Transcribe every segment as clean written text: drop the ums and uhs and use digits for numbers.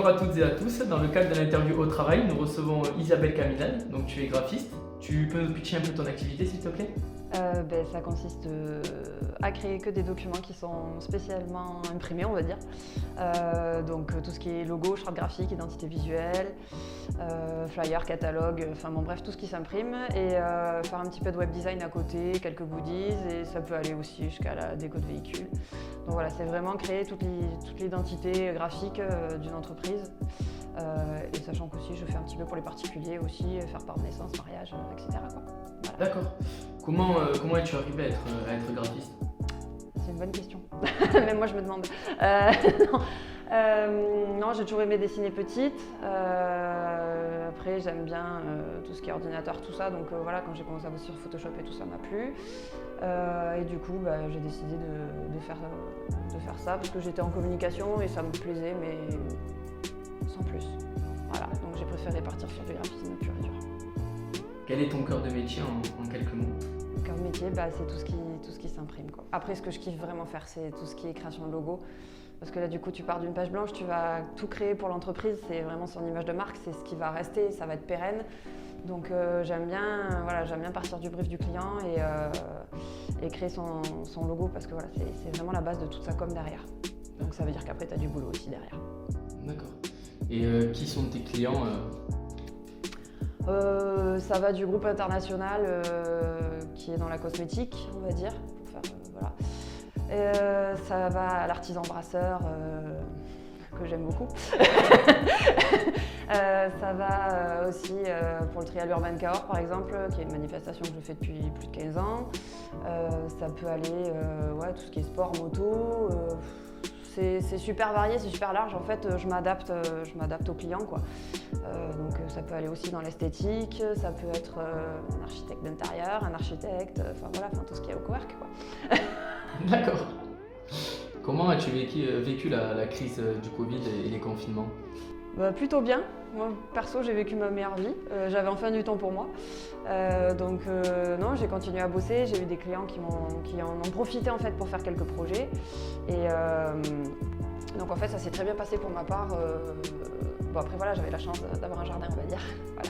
Bonjour à toutes et à tous. Dans le cadre de l'interview au travail, nous recevons Isabelle Caminal. Donc tu es graphiste. Tu peux nous pitcher un peu ton activité s'il te plaît? Ça consiste à créer que des documents qui sont spécialement imprimés, on va dire. Donc tout ce qui est logo, charte graphique, identité visuelle, flyer, catalogue, enfin bon bref, tout ce qui s'imprime et faire un petit peu de web design à côté, quelques goodies et ça peut aller aussi jusqu'à la déco de véhicule. Donc voilà, c'est vraiment créer toute l'identité graphique d'une entreprise. Et sachant qu'aussi je fais un petit peu pour les particuliers aussi, faire part de naissance, mariage, etc. quoi. Voilà. D'accord. Comment es-tu arrivé à être graphiste? C'est une bonne question. Même moi je me demande. Non, j'ai toujours aimé dessiner petite. Après j'aime bien tout ce qui est ordinateur, tout ça. Donc voilà, quand j'ai commencé à bosser sur Photoshop et tout ça m'a plu. Et du coup j'ai décidé de faire ça parce que j'étais en communication et ça me plaisait mais sans plus. Voilà, donc j'ai préféré partir sur du graphisme pur et dur. Quel est ton cœur de métier en quelques mots? Mon cœur de métier, c'est tout ce qui s'imprime, quoi. Après, ce que je kiffe vraiment faire, c'est tout ce qui est création de logo. Parce que là, du coup, tu pars d'une page blanche, tu vas tout créer pour l'entreprise. C'est vraiment son image de marque, c'est ce qui va rester, ça va être pérenne. Donc j'aime bien partir du brief du client et créer son logo parce que voilà, c'est vraiment la base de toute sa com derrière. Donc ça veut dire qu'après, tu as du boulot aussi derrière. D'accord. Et qui sont tes clients Ça va du groupe international qui est dans la cosmétique, on va dire. Pour faire, ça va à l'artisan brasseur que j'aime beaucoup. Ça va aussi pour le Trial Urban Cahors par exemple, qui est une manifestation que je fais depuis plus de 15 ans. Ça peut aller tout ce qui est sport, moto. C'est super varié, c'est super large. En fait, je m'adapte aux clients, quoi. Donc ça peut aller aussi dans l'esthétique, ça peut être un architecte d'intérieur, un architecte, tout ce qui est au cowork, quoi. D'accord. Comment as-tu vécu la crise du Covid et les confinements? Plutôt bien. Moi, perso, j'ai vécu ma meilleure vie. J'avais enfin du temps pour moi. Non, j'ai continué à bosser. J'ai eu des clients qui en ont profité en fait pour faire quelques projets. Et donc en fait, ça s'est très bien passé pour ma part. Après voilà, j'avais la chance d'avoir un jardin, on va dire. Voilà.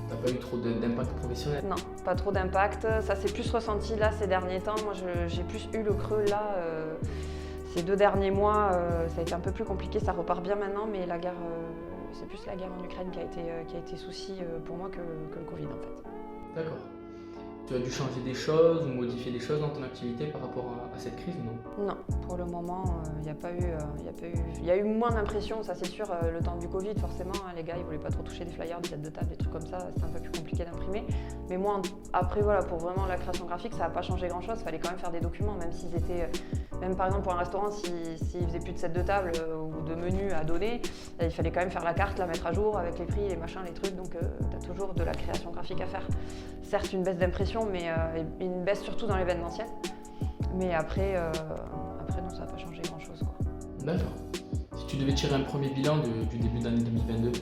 T'as pas eu trop d'impact professionnel? Non, pas trop d'impact. Ça s'est plus ressenti là ces derniers temps. Moi, j'ai plus eu le creux là. Ces 2 derniers mois, ça a été un peu plus compliqué. Ça repart bien maintenant, mais la guerre, c'est plus la guerre en Ukraine qui a été souci pour moi que le Covid en fait. D'accord. Tu as dû changer des choses ou modifier des choses dans ton activité par rapport à cette crise ou non? Non, pour le moment, il y a eu moins d'impression, ça c'est sûr. Le temps du Covid, forcément, les gars, ils voulaient pas trop toucher des flyers, des aides de table, des trucs comme ça. C'était un peu plus compliqué d'imprimer. Mais moi, après, voilà, pour vraiment la création graphique, ça n'a pas changé grand-chose. Il fallait quand même faire des documents, même s'ils étaient... Même par exemple pour un restaurant, s'ils faisaient plus de set de table ou de menus à donner, il fallait quand même faire la carte, la mettre à jour avec les prix, les machins, les trucs. Donc tu as toujours de la création graphique à faire. Certes, une baisse d'impression, mais une baisse surtout dans l'événementiel. Mais après non, ça n'a pas changé grand-chose, quoi. D'accord. Si tu devais tirer un premier bilan du début d'année 2022?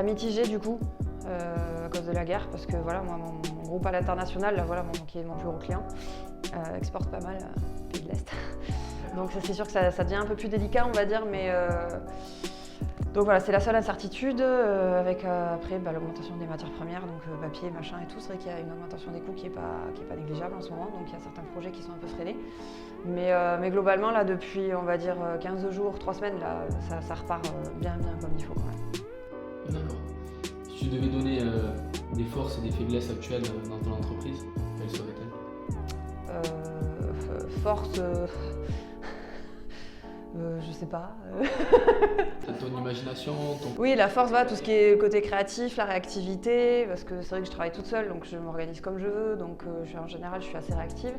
Mitigé du coup, à cause de la guerre, parce que voilà, moi, mon groupe à l'international, là, voilà, qui est mon plus gros client, exporte pas mal pays de l'Est. Donc c'est sûr que ça devient un peu plus délicat, on va dire, mais donc voilà, c'est la seule incertitude avec après l'augmentation des matières premières, donc papier, machin et tout. C'est vrai qu'il y a une augmentation des coûts qui est pas négligeable en ce moment, donc il y a certains projets qui sont un peu freinés. Mais globalement, là, depuis, on va dire 15 jours, 3 semaines, là, ça repart bien comme il faut quand même. D'accord. Si tu devais donner des forces et des faiblesses actuelles dans ton entreprise, quelles seraient-elles? Force... je sais pas. Ton imagination, Oui, la force, tout ce qui est côté créatif, la réactivité, parce que c'est vrai que je travaille toute seule, donc je m'organise comme je veux, donc en général, je suis assez réactive.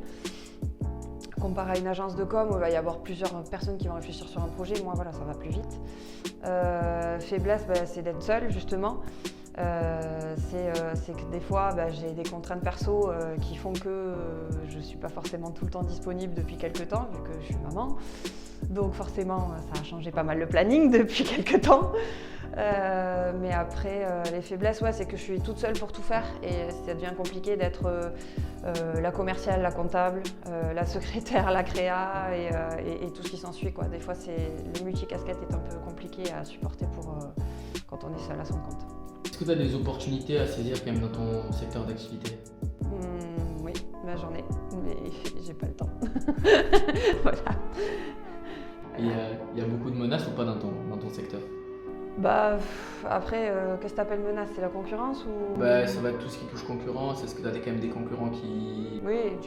Comparé à une agence de com où il va y avoir plusieurs personnes qui vont réfléchir sur un projet, moi, voilà, ça va plus vite. Faiblesse, c'est d'être seule, justement. C'est que des fois, j'ai des contraintes perso qui font que je ne suis pas forcément tout le temps disponible depuis quelques temps, vu que je suis maman. Donc forcément, ça a changé pas mal le planning depuis quelques temps. Mais après, les faiblesses, c'est que je suis toute seule pour tout faire et ça devient compliqué d'être la commerciale, la comptable, la secrétaire, la créa et tout ce qui s'ensuit, quoi. Des fois, le multicasquette est un peu compliqué à supporter quand on est seul à son compte. Est-ce que tu as des opportunités à saisir quand même dans ton secteur d'activité? Oui, j'en ai, mais j'ai pas le temps. Voilà. Il y a beaucoup de menaces ou pas dans ton secteur? Après, qu'est-ce que tu appelles menace? C'est la concurrence ou... Ça va être tout ce qui touche concurrence. Est-ce que tu as quand même des concurrents qui... Oui,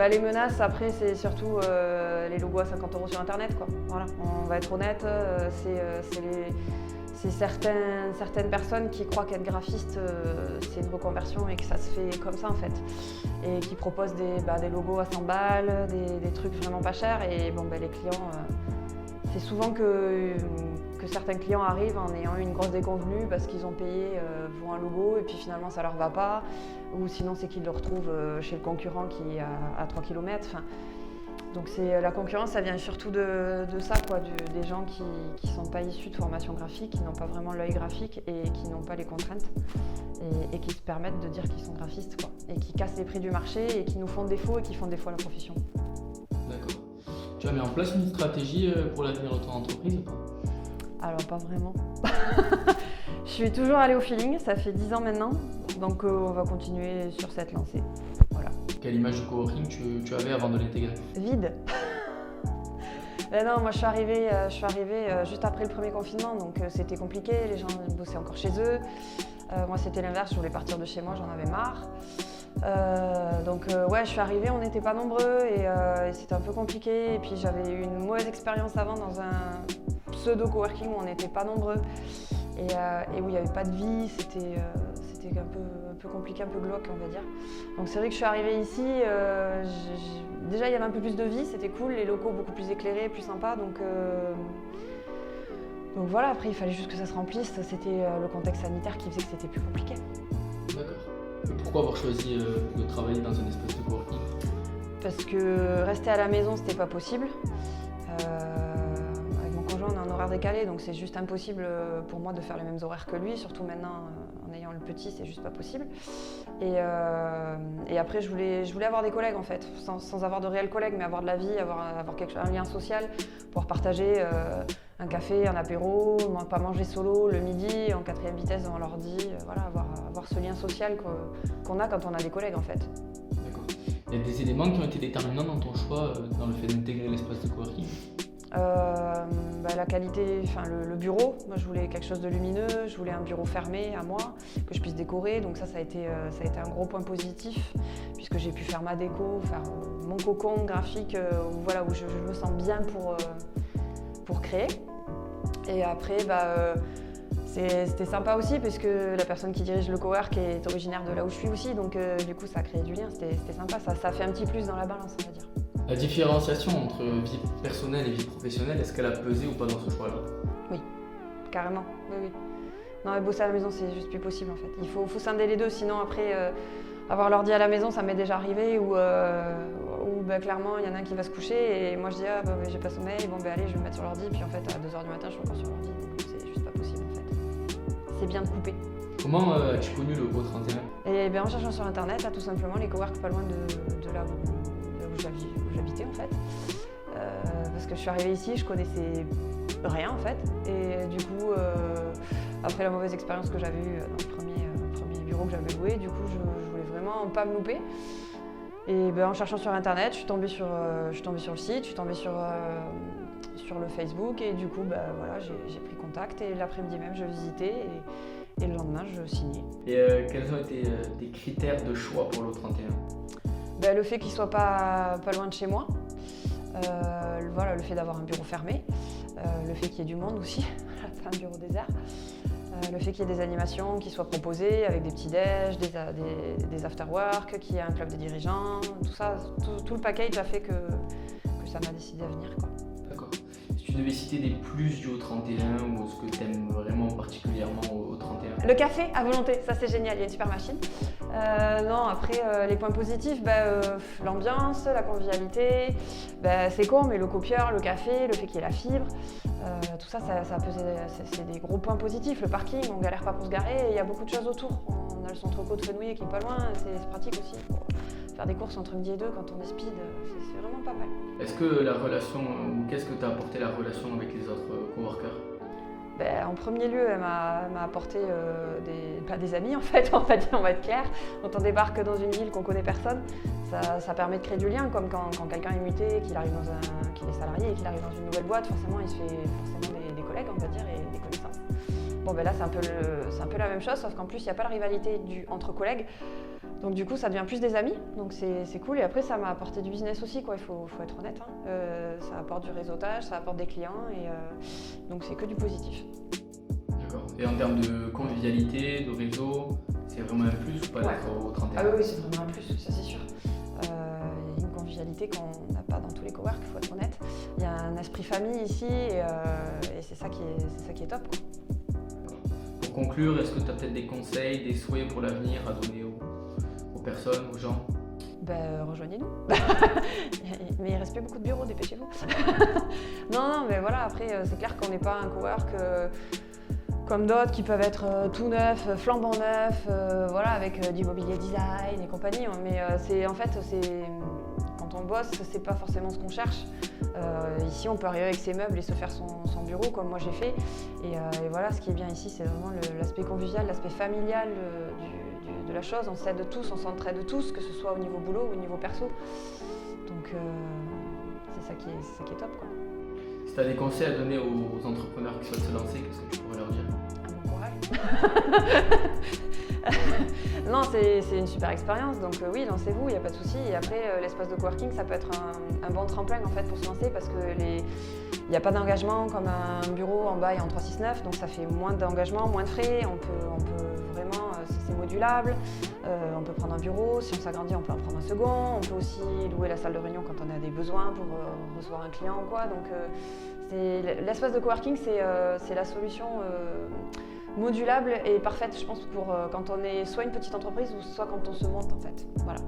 les menaces, après, c'est surtout les logos à 50 € sur Internet, quoi. Voilà, on va être honnête, c'est certaines personnes qui croient qu'être graphiste, c'est une reconversion et que ça se fait comme ça, en fait. Et qui proposent des logos à 100 balles, des trucs vraiment pas chers. Et les clients... C'est souvent que certains clients arrivent en ayant une grosse déconvenue parce qu'ils ont payé pour un logo et puis finalement ça leur va pas, ou sinon c'est qu'ils le retrouvent chez le concurrent qui est à 3 km. Donc la concurrence, ça vient surtout de ça, quoi, des gens qui sont pas issus de formation graphique, qui n'ont pas vraiment l'œil graphique et qui n'ont pas les contraintes et qui se permettent de dire qu'ils sont graphistes, quoi, et qui cassent les prix du marché et qui nous font défaut et qui font défaut à la profession. D'accord. Tu as mis en place une stratégie pour l'avenir de ton entreprise ou pas? Alors pas vraiment. Je suis toujours allée au feeling, ça fait 10 ans maintenant, donc on va continuer sur cette lancée. Voilà. Quelle image du coworking tu avais avant de l'intégrer? Vide. Non, moi je suis arrivée juste après le premier confinement, donc c'était compliqué, les gens bossaient encore chez eux. Moi c'était l'inverse, je voulais partir de chez moi, j'en avais marre. Je suis arrivée, on n'était pas nombreux et c'était un peu compliqué. Et puis j'avais eu une mauvaise expérience avant dans un pseudo-coworking où on n'était pas nombreux et où il n'y avait pas de vie, c'était un peu compliqué, un peu glauque, on va dire. Donc c'est vrai que je suis arrivée ici, déjà il y avait un peu plus de vie, c'était cool, les locaux beaucoup plus éclairés, plus sympas. Donc voilà, après il fallait juste que ça se remplisse, c'était le contexte sanitaire qui faisait que c'était plus compliqué. D'accord. Pourquoi avoir choisi de travailler dans un espace de coworking? Parce que rester à la maison, c'était pas possible. Avec mon conjoint, on a un horaire décalé, donc c'est juste impossible pour moi de faire les mêmes horaires que lui. Surtout maintenant, en ayant le petit, c'est juste pas possible. Et après, je voulais avoir des collègues en fait, sans avoir de réels collègues, mais avoir de la vie, avoir un lien social, pouvoir partager un café, un apéro, pas manger solo le midi en 4e vitesse devant l'ordi, avoir ce lien social qu'on a quand on a des collègues en fait. D'accord. Il y a des éléments qui ont été déterminants dans ton choix, dans le fait d'intégrer l'espace de coworking? La qualité, le bureau. Moi je voulais quelque chose de lumineux, je voulais un bureau fermé à moi, que je puisse décorer, donc ça a été un gros point positif, puisque j'ai pu faire ma déco, faire mon cocon graphique, où je me sens bien pour créer. Et après, c'était sympa aussi, puisque la personne qui dirige le cowork est originaire de là où je suis aussi, donc du coup ça a créé du lien, c'était sympa, ça fait un petit plus dans la balance, on va dire. La différenciation entre vie personnelle et vie professionnelle, est-ce qu'elle a pesé ou pas dans ce choix-là? Oui, carrément, oui. Non, mais bosser à la maison, c'est juste plus possible en fait. Il faut scinder les deux, sinon après, avoir l'ordi à la maison, ça m'est déjà arrivé, où clairement, il y en a un qui va se coucher, et moi je dis, j'ai pas sommeil, allez, je vais me mettre sur l'ordi, puis en fait, à 2h du matin, je suis encore sur l'ordi, donc c'est juste pas possible en fait. C'est bien de couper. Comment as-tu connu le Haut 31? Et en cherchant sur internet, là, tout simplement, les coworks pas loin de là où j'habitais en fait. Parce que je suis arrivée ici, je connaissais rien en fait. Et du coup, après la mauvaise expérience que j'avais eue dans le premier bureau que j'avais loué, du coup, je voulais vraiment pas me louper. Et en cherchant sur internet, je suis tombée sur le site, je suis tombée sur le Facebook, et du coup, j'ai pris contact, et l'après-midi même, je visitais, et le lendemain, je signais. Et quels ont été tes critères de choix pour le 31? Le fait qu'il soit pas loin de chez moi, le fait d'avoir un bureau fermé, le fait qu'il y ait du monde aussi, pas un bureau désert, le fait qu'il y ait des animations qui soient proposées avec des petits déj, des after-work, qu'il y ait un club de dirigeants, tout ça, tout le package a fait que ça m'a décidé à venir, quoi. D'accord. Si tu tu devais citer des plus du Haut-31 ou ce que tu aimes vraiment particulièrement au 31? Le café à volonté, ça c'est génial, il y a une super machine. Non, après les points positifs, l'ambiance, la convivialité, c'est con, mais le copieur, le café, le fait qu'il y ait la fibre, tout ça, c'est des gros points positifs. Le parking, on galère pas pour se garer, et il y a beaucoup de choses autour. On a le centre co de Fenouillet qui est pas loin, c'est pratique aussi pour faire des courses entre midi et 2 quand on est speed, c'est vraiment pas mal. Est-ce que la relation, ou qu'est-ce que t'a apporté la relation avec les autres coworkers? En premier lieu, elle m'a apporté des amis en fait, on va être clair. Quand on débarque dans une ville qu'on connaît personne, ça permet de créer du lien, comme quand quelqu'un est muté, qu'il est salarié et qu'il arrive dans une nouvelle boîte, forcément il se fait forcément des collègues, on va dire, et des connaissances. Bon là c'est un peu la même chose, sauf qu'en plus il n'y a pas la rivalité entre collègues. Donc du coup ça devient plus des amis, donc c'est cool. Et après ça m'a apporté du business aussi, quoi. Il faut être honnête, hein. Ça apporte du réseautage, ça apporte des clients, et donc c'est que du positif. D'accord. Et en termes de convivialité, de réseau, c'est vraiment un plus ou pas d'être au 31? Ah oui, c'est vraiment un plus, ça c'est sûr. Il y a une convivialité qu'on n'a pas dans tous les coworks, il faut être honnête. Il y a un esprit famille ici, et c'est ça qui est top, quoi. Pour conclure, est-ce que tu as peut-être des conseils, des souhaits pour l'avenir à donner aux personnes, aux gens? Rejoignez-nous. Mais il reste plus beaucoup de bureaux, dépêchez-vous. Non, mais voilà, après, c'est clair qu'on n'est pas un cowork comme d'autres qui peuvent être tout neufs, flambant neufs, avec du mobilier design et compagnie. Mais quand on bosse, c'est pas forcément ce qu'on cherche. Ici, on peut arriver avec ses meubles et se faire son bureau, comme moi j'ai fait. Et voilà, ce qui est bien ici, c'est vraiment l'aspect convivial, l'aspect familial de la chose. On s'aide tous, on s'entraide tous, que ce soit au niveau boulot ou au niveau perso. Donc c'est ça qui est top, quoi. Si tu as des conseils à donner aux entrepreneurs qui souhaitent se lancer, qu'est-ce que tu pourrais leur dire? Bon courage. Non, c'est une super expérience, donc oui, lancez-vous, il n'y a pas de souci. Et après, l'espace de coworking, ça peut être un bon tremplin en fait pour se lancer, parce que il n'y a pas d'engagement comme un bureau en bail en 369, donc ça fait moins d'engagement, moins de frais. On peut vraiment, c'est modulable. On peut prendre un bureau, si on s'agrandit, on peut en prendre un second. On peut aussi louer la salle de réunion quand on a des besoins pour recevoir un client ou quoi. Donc l'espace de coworking, c'est la solution modulable et parfaite, je pense, pour quand on est soit une petite entreprise ou soit quand on se monte en fait. Voilà.